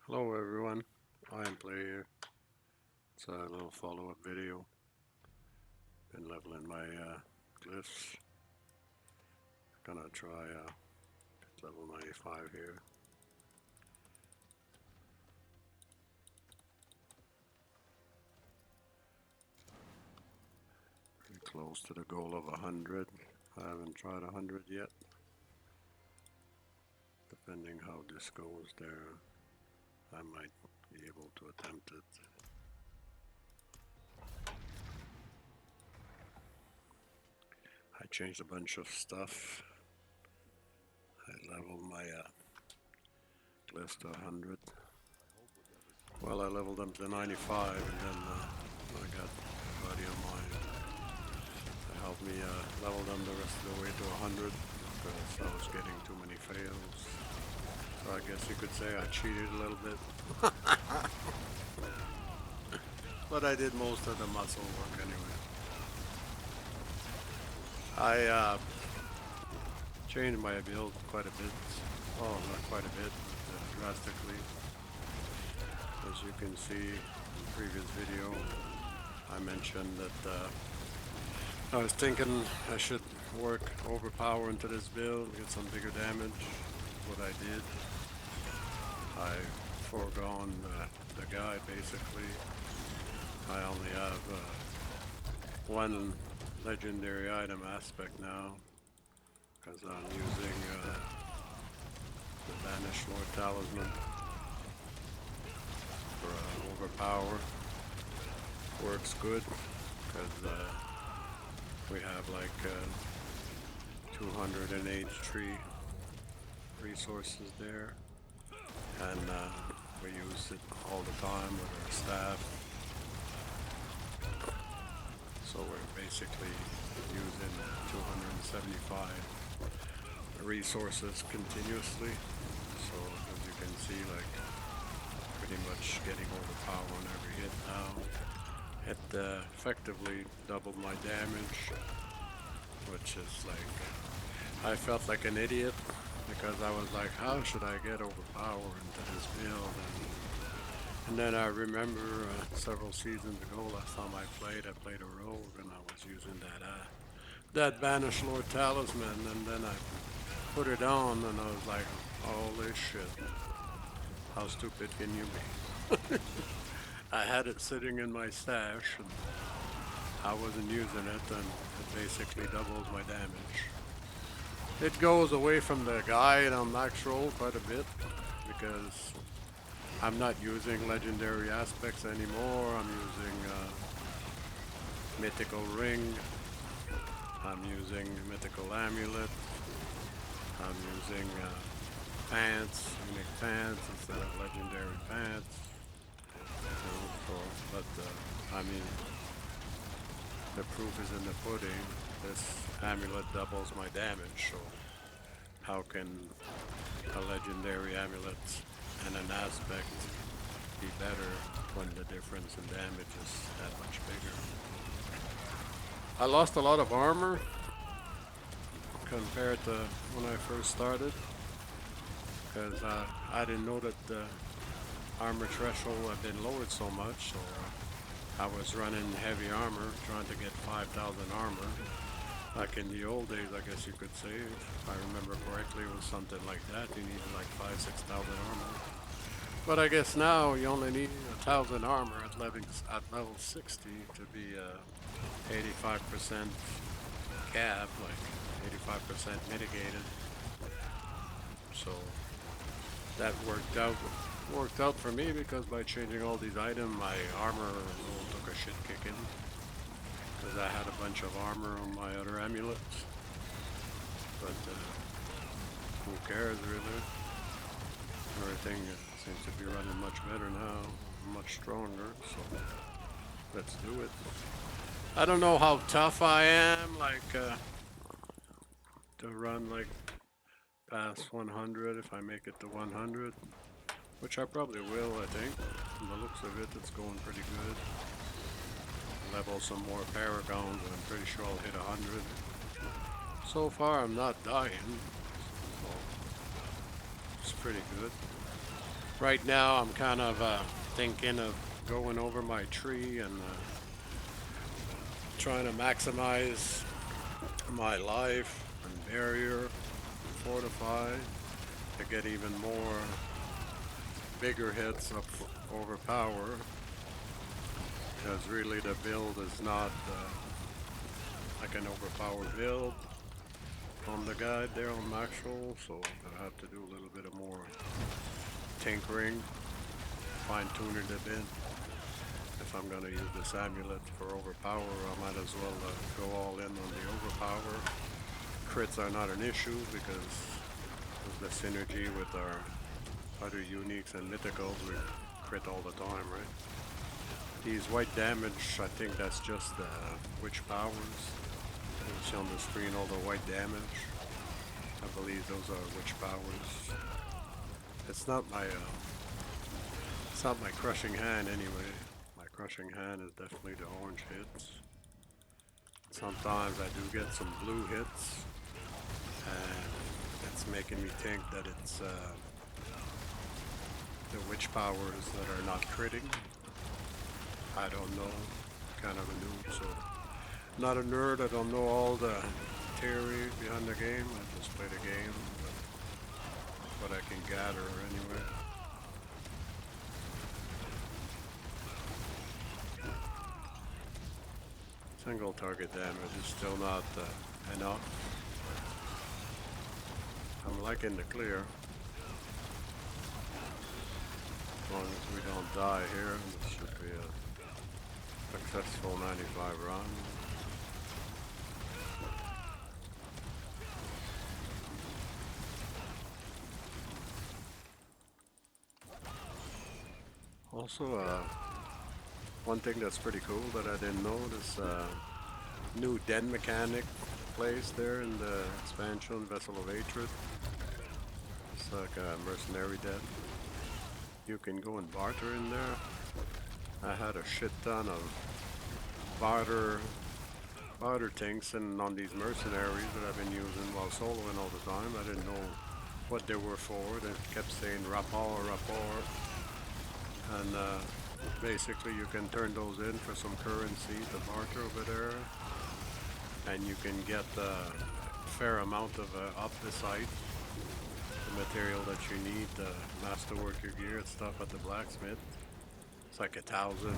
Hello everyone, I am Play here. It's a little follow-up video. Been leveling my glyphs. Gonna try level 95 here. Pretty close to the goal of 100. I haven't tried 100 yet. Depending how this goes there, I might be able to attempt it. I changed a bunch of stuff. I leveled my glyphs to 100. Well, I leveled them to 95 and then I got a buddy of mine to help me level them the rest of the way to 100 because I was getting too many fails. So I guess you could say I cheated a little bit. But I did most of the muscle work anyway. I changed my build quite a bit. Oh, not quite a bit, but drastically. As you can see in the previous video, I mentioned that I was thinking I should work overpower into this build, get some bigger damage. What I did, I foregone the guy basically. I only have one legendary item aspect now because I'm using the Banished Lord Talisman for overpower. Works good because we have like 208 tree resources there, and we use it all the time with our staff. So we're basically using 275 resources continuously. So as you can see, like pretty much getting overpower on every hit now. It effectively doubled my damage, which is like, I felt like an idiot because I was like, how should I get overpower into this build? And then I remember several seasons ago, last time I played a rogue and I was using that Banished Lord Talisman, and then I put it on and I was like, holy shit, how stupid can you be? I had it sitting in my stash and I wasn't using it, and it basically doubles my damage. It goes away from the guide on max roll quite a bit because I'm not using legendary aspects anymore. I'm using mythical ring. I'm using mythical amulet. I'm using pants, unique pants instead of legendary pants. But I mean, the proof is in the pudding. This amulet doubles my damage, so how can a legendary amulet and an aspect be better when the difference in damage is that much bigger? I lost a lot of armor compared to when I first started because I didn't know that the armor threshold had been lowered so much, so I was running heavy armor trying to get 5,000 armor. Like in the old days, I guess you could say, if I remember correctly, it was something like that. You needed like 5,000-6,000 armor. But I guess now you only need 1,000 armor at level 60 to be 85% cap, like 85% mitigated. So that worked out for me because by changing all these items, my armor roll took a shit kicking. Because I had a bunch of armor on my other amulets. But who cares really? Everything seems to be running much better now, much stronger, so let's do it. I don't know how tough I am, like to run like past 100 if I make it to 100, which I probably will, I think. From the looks of it, it's going pretty good. Level some more paragons and I'm pretty sure I'll hit 100. So far I'm not dying, so it's pretty good. Right now, I'm kind of thinking of going over my tree and trying to maximize my life and barrier, fortify to get even more bigger hits up overpower. Because really, the build is not like an overpower build on the guide there on Maxwell, so I have to do a little bit of more tinkering, fine-tuning it in. If I'm going to use this amulet for overpower, I might as well go all in on the overpower. Crits are not an issue because of the synergy with our other uniques and mythicals. We crit all the time, right? These white damage, I think that's just the witch powers. You see on the screen all the white damage. I believe those are witch powers. It's not my crushing hand anyway. My crushing hand is definitely the orange hits. Sometimes I do get some blue hits, and it's making me think that it's the witch powers that are not critting. I don't know, kind of a noob, so not a nerd. I don't know all the theory behind the game. I just play the game, but what I can gather anyway. Single target damage is still not enough. I'm liking the clear. As long as we don't die here, this should be a successful 95 run. Also, one thing that's pretty cool that I didn't know, this new den mechanic place there in the expansion, Vessel of Hatred. It's like a mercenary den. You can go and barter in there. I had a shit ton of barter things and on these mercenaries that I've been using while soloing all the time. I didn't know what they were for. They kept saying rapport. And basically you can turn those in for some currency to barter over there. And you can get a fair amount of opticite, the material that you need to masterwork your gear and stuff at the blacksmith. It's like 1,000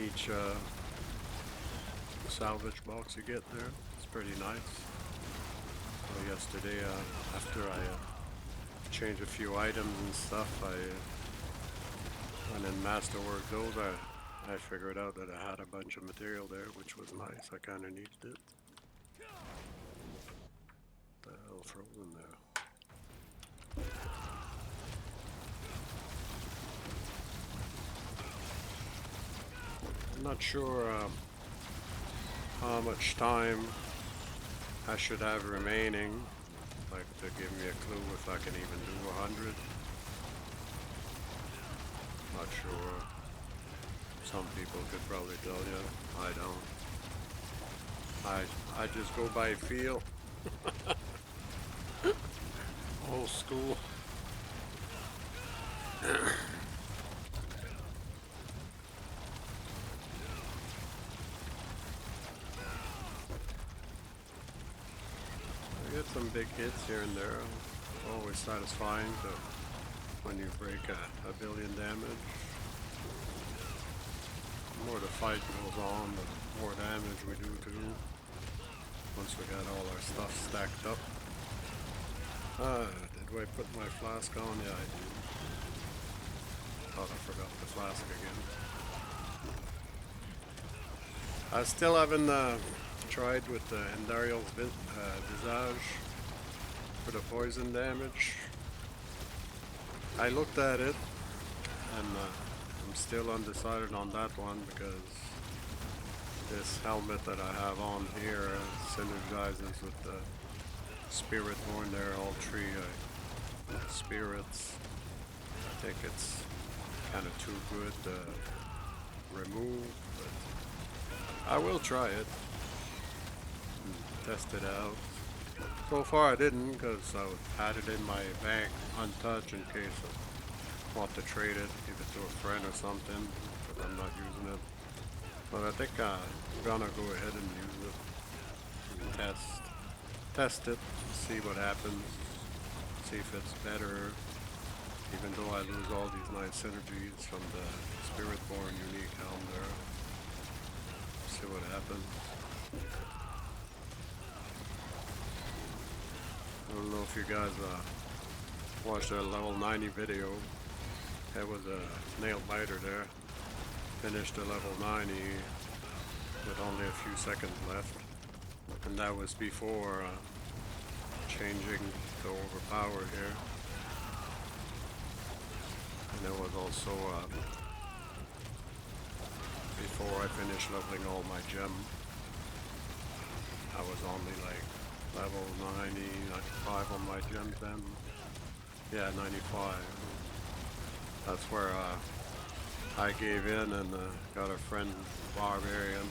each salvage box you get there. It's pretty nice. So yesterday, after I changed a few items and stuff, I went and masterworked those. I figured out that I had a bunch of material there, which was nice. I kind of needed it. What the hell frozen there? I'm not sure how much time I should have remaining, like to give me a clue if I can even do 100. Not sure. Some people could probably tell you. I don't. I just go by feel. Old school. I get some big hits here and there. Always satisfying when you break a billion damage. The more the fight goes on, the more damage we do too. Once we got all our stuff stacked up. Did I put my flask on? Yeah, I did. Thought I forgot the flask again. I still haven't tried with the Endariel's Visage for the poison damage. I looked at it, and I'm still undecided on that one because this helmet that I have on here synergizes with the Spiritborn there, all three spirits. I think it's kind of too good to remove, but I will try it and test it out. So far I didn't, because I had it in my bank untouched in case want to trade it, give it to a friend or something, because I'm not using it. But I think I'm gonna go ahead and use it and test it, see what happens, see if it's better. Even though I lose all these nice synergies from the SPIRITBORN unique helm there. See what happens. I don't know if you guys watched that level 90 video. There was a nail biter there. Finished the level 90 with only a few seconds left. And that was before changing to overpower here. And there was also before I finished leveling all my gems. I was only like level 90, 95 on my gems then. Yeah, 95. That's where I gave in and got a friend, Barbarian,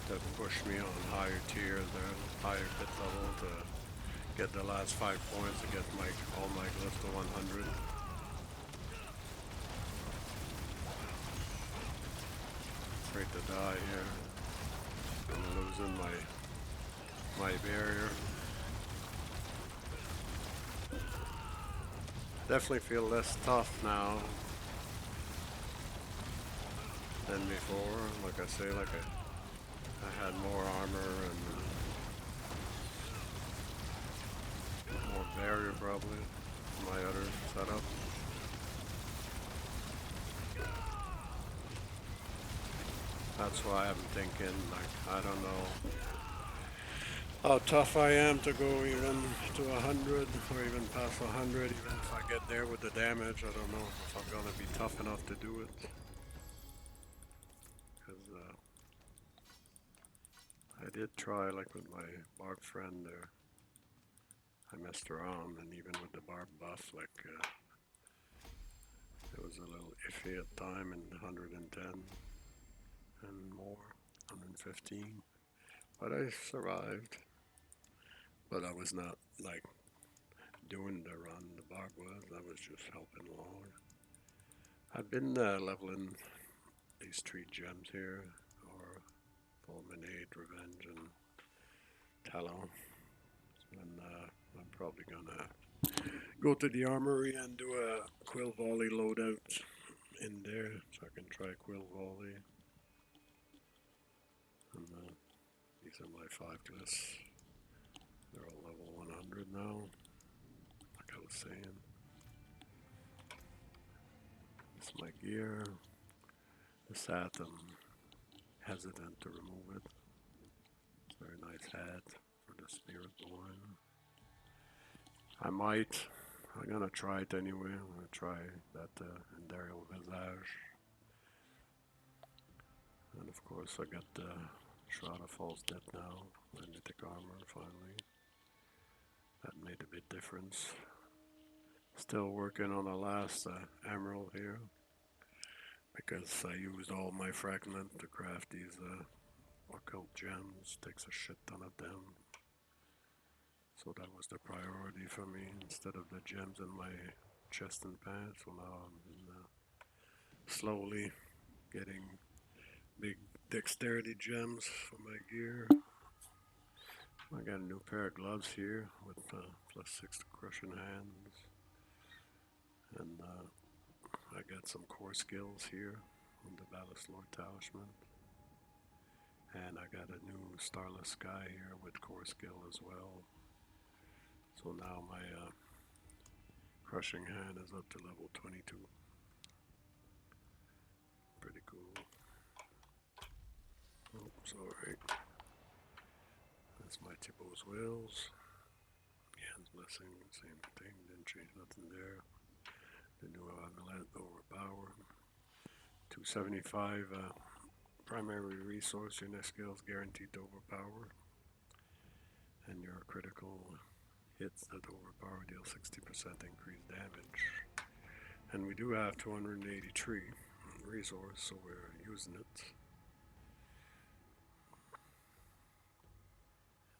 that pushed me on higher tiers there, higher pit level to get the last 5 points to get all my glyphs to 100. Afraid to die here. I'm losing my barrier. Definitely feel less tough now than before. Like I say, like I had more armor and more barrier probably in my other setup. That's why I'm thinking, like, I don't know how tough I am to go even to 100 or even past 100. Even if I get there with the damage, I don't know if I'm gonna be tough enough to do it. Because I did try, like with my barb friend there. I messed around, and even with the barb buff, like it was a little iffy at time in 110 and more, 115. But I survived. But I was not like doing the run the barb was. I was just helping along. I've been leveling these 3 gems here, or Fulminate, Revenge, and Talon. And I'm probably gonna go to the armory and do a Quill Volley loadout in there, so I can try Quill Volley. And these are my 5 glyphs. They're all level 100 now, like I was saying. This is my gear. This hat, I'm hesitant to remove it. It's a very nice hat for the SPIRITBORN. I'm gonna try it anyway. I'm gonna try that Imperial Visage. And of course I got the Shroud of False Death now, my mythic armor finally. That made a big difference. Still working on the last emerald here, because I used all my fragment to craft these occult gems. Takes a shit ton of them. So that was the priority for me, instead of the gems in my chest and pants. So now I'm slowly getting big dexterity gems for my gear. I got a new pair of gloves here with +6 to crushing hands. And I got some core skills here on the Ballast Lord Talisman. And I got a new Starless Sky here with core skill as well. So now my crushing hand is up to level 22. Pretty cool. Oops, alright. That's my Thibault's Whales. Jan's Blessing, same thing, didn't change nothing there. The new Amulet, Overpower. 275 primary resource, your next skill is guaranteed to overpower. And your critical hits that overpower deal 60% increased damage. And we do have 283 resource, so we're using it.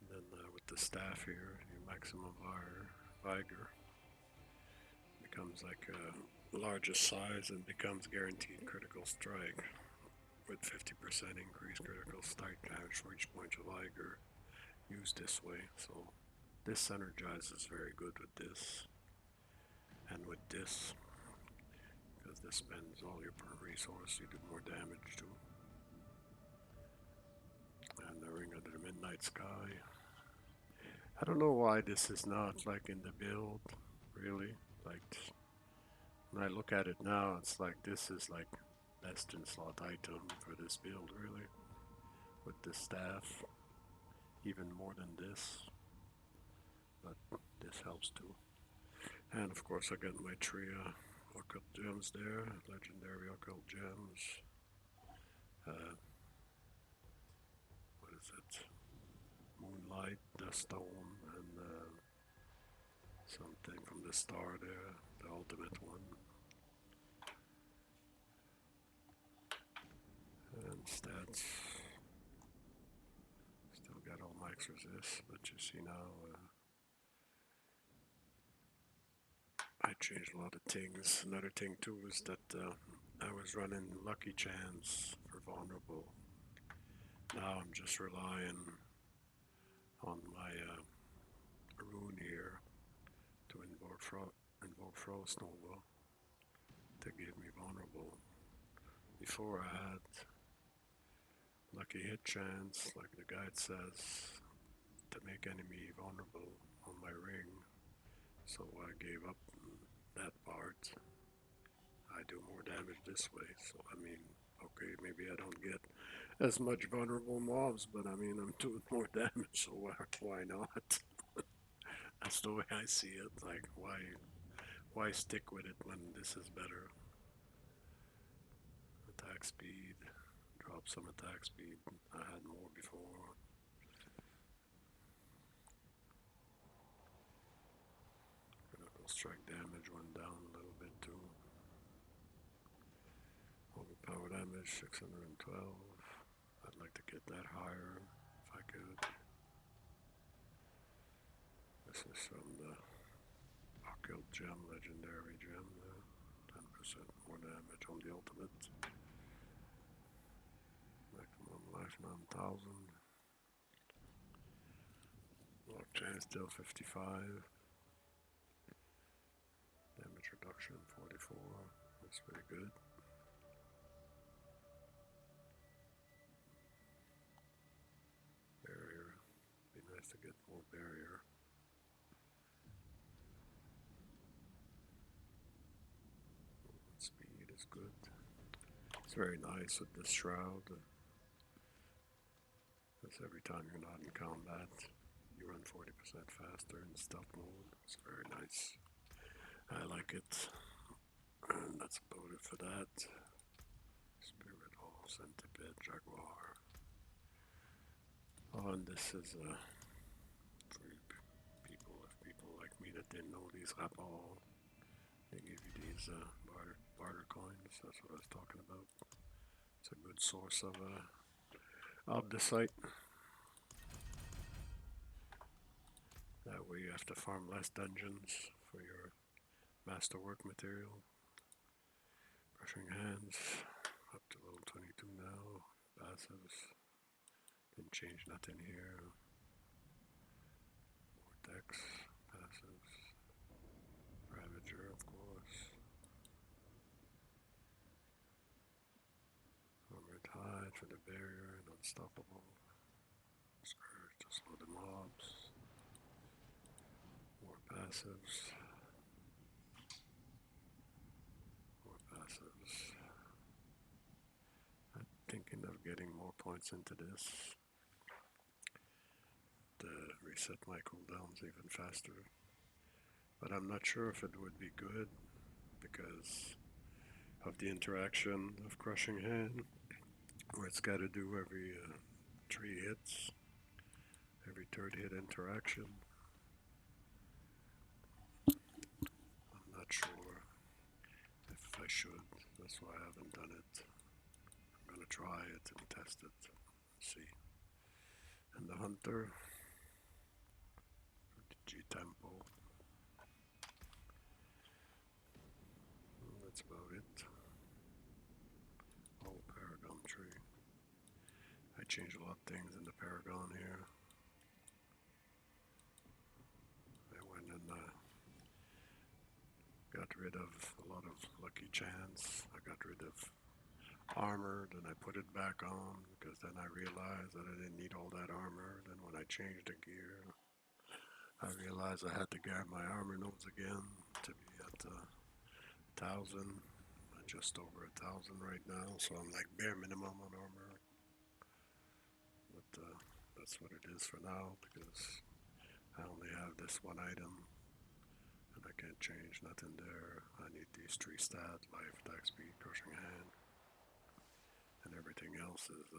And then with the staff here, your maximum vigor becomes like a largest size and becomes guaranteed critical strike with 50% increased critical strike damage for each point you like or use this way. So this synergizes very good with this and with this, because this spends all your per resource, you do more damage too. And the Ring under the Midnight Sky. I don't know why this is not like in the build, really. Like when I look at it now, it's like this is like best in slot item for this build, really. With this staff, even more than this, but this helps too. And of course, I got my trio occult gems there, legendary occult gems. What is it? Moonlight, the stone, and something from the star there, the ultimate one. And stats. Still got all max resist, but you see now, I changed a lot of things. Another thing too is that I was running Lucky Chance for vulnerable. Now I'm just relying on my rune here to invoke Frost Nova to give me vulnerable. Before I had lucky hit chance, like the guide says, to make enemy vulnerable on my ring. So I gave up that part. I do more damage this way. So I mean, okay, maybe I don't get as much vulnerable mobs, but I mean, I'm doing more damage, so why not? That's the way I see it. Like, why stick with it when this is better? Attack speed, drop some attack speed. I had more before. Critical strike damage went down a little bit too. Overpower damage 612. I'd like to get that higher if I could. This is from the occult gem, legendary gem. 10% more damage on the ultimate. Maximum life 9,000. Lock chance still 55. Damage reduction 44. That's pretty good. Barrier. Be nice to get more barrier. Movement speed is good. It's very nice with this shroud. Because every time you're not in combat, you run 40% faster in stealth mode. It's very nice. I like it. And that's about it for that. Spirit Hall, Centipede, Jaguar. Oh, and this is for people, if people like me that didn't know these rapports, they give you these barter coins. That's what I was talking about. It's a good source of Obdicite. That way you have to farm less dungeons for your masterwork material. Brushing hands, up to level 22 now. Passives, didn't change nothing here. Vortex, passives. Ravager, of course. Armored Hide for the barrier and unstoppable. Scourge to slow the mobs. More passives. More passives. I'm thinking of getting more points into this to reset my cooldowns even faster. But I'm not sure if it would be good because of the interaction of Crushing Hand, where it's got to do every 3 hits, every third hit interaction. I'm not sure if I should. That's why I haven't done it. I'm gonna try it and test it. See. And the Hunter, G Tempo. That's about it. Oh, Paragon tree. I changed a lot of things in the Paragon here. I went and got rid of a lot of lucky chance. I got rid of armor, then I put it back on because then I realized that I didn't need all that armor. Then when I changed the gear, I realized I had to get my armor nodes again to be at 1,000. Just over 1,000 right now, so I'm like bare minimum on armor. But that's what it is for now because I only have this one item and I can't change nothing there. I need these 3 stat, life, attack speed, crushing hand, and everything else is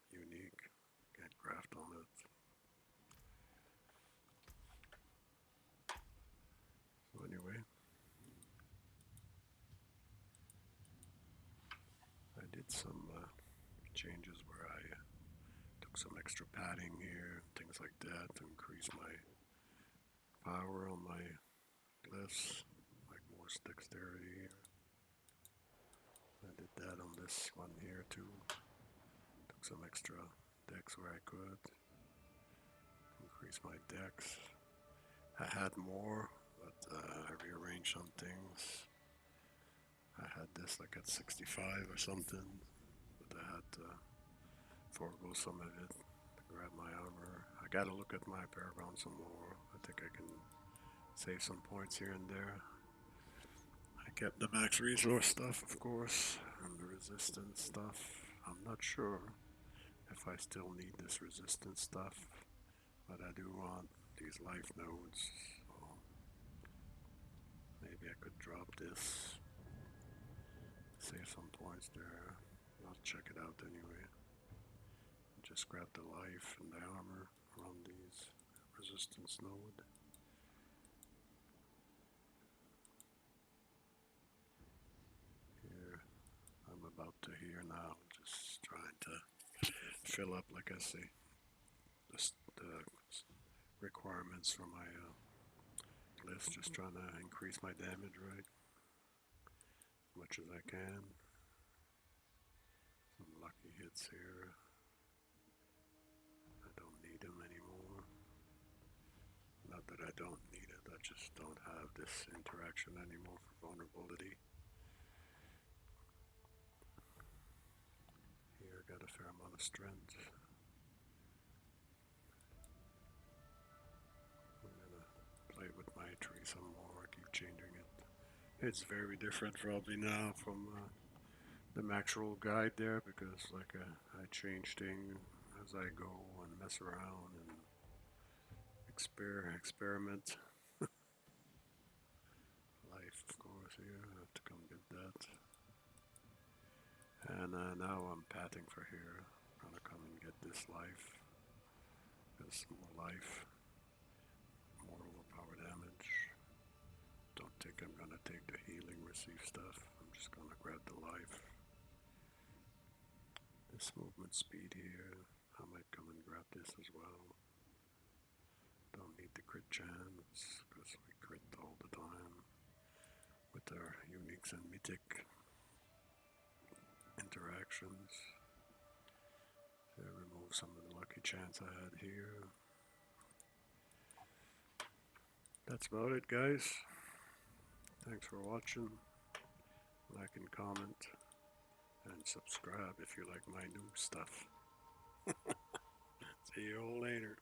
unique. Can't craft on it. So anyway, I did some changes where I took some extra padding here, things like that, to increase my power on my glyphs, like more dexterity. I did that on this one here too. Took some extra dex where I could. Increase my dex. I had more, but I rearranged some things. I had this like at 65 or something, but I had to forego some of it to grab my armor. I gotta look at my Paragon some more. I think I can save some points here and there. I kept the max resource stuff, of course, and the resistance stuff. I'm not sure if I still need this resistance stuff, but I do want these life nodes, so maybe I could drop this, save some points there. I'll check it out anyway. Just grab the life and the armor around these resistance node. Here, I'm about to here now, just trying to fill up, like I say, the requirements for my list, just trying to increase my damage right as much as I can. Some lucky hits here. I don't need them anymore. Not that I don't need it, I just don't have this interaction anymore for vulnerability. Here I got a fair amount of strength. I'm gonna play with my tree some more, keep changing it. It's very different probably now from the max roll guide there because like I change things as I go and mess around and experiment. Life, of course, here. I have to come get that. And now I'm pathing for here. I'm gonna come and get this life. There's more life, more overpower damage. Don't think I'm gonna take the healing receive stuff. I'm just gonna grab the life. This movement speed here, I might come and grab this as well. Don't need the crit chance because we crit all the time with our uniques and mythic interactions. Remove some of the lucky chance I had here. That's about it, guys. Thanks for watching. Like and comment and subscribe if you like my new stuff. See you all later.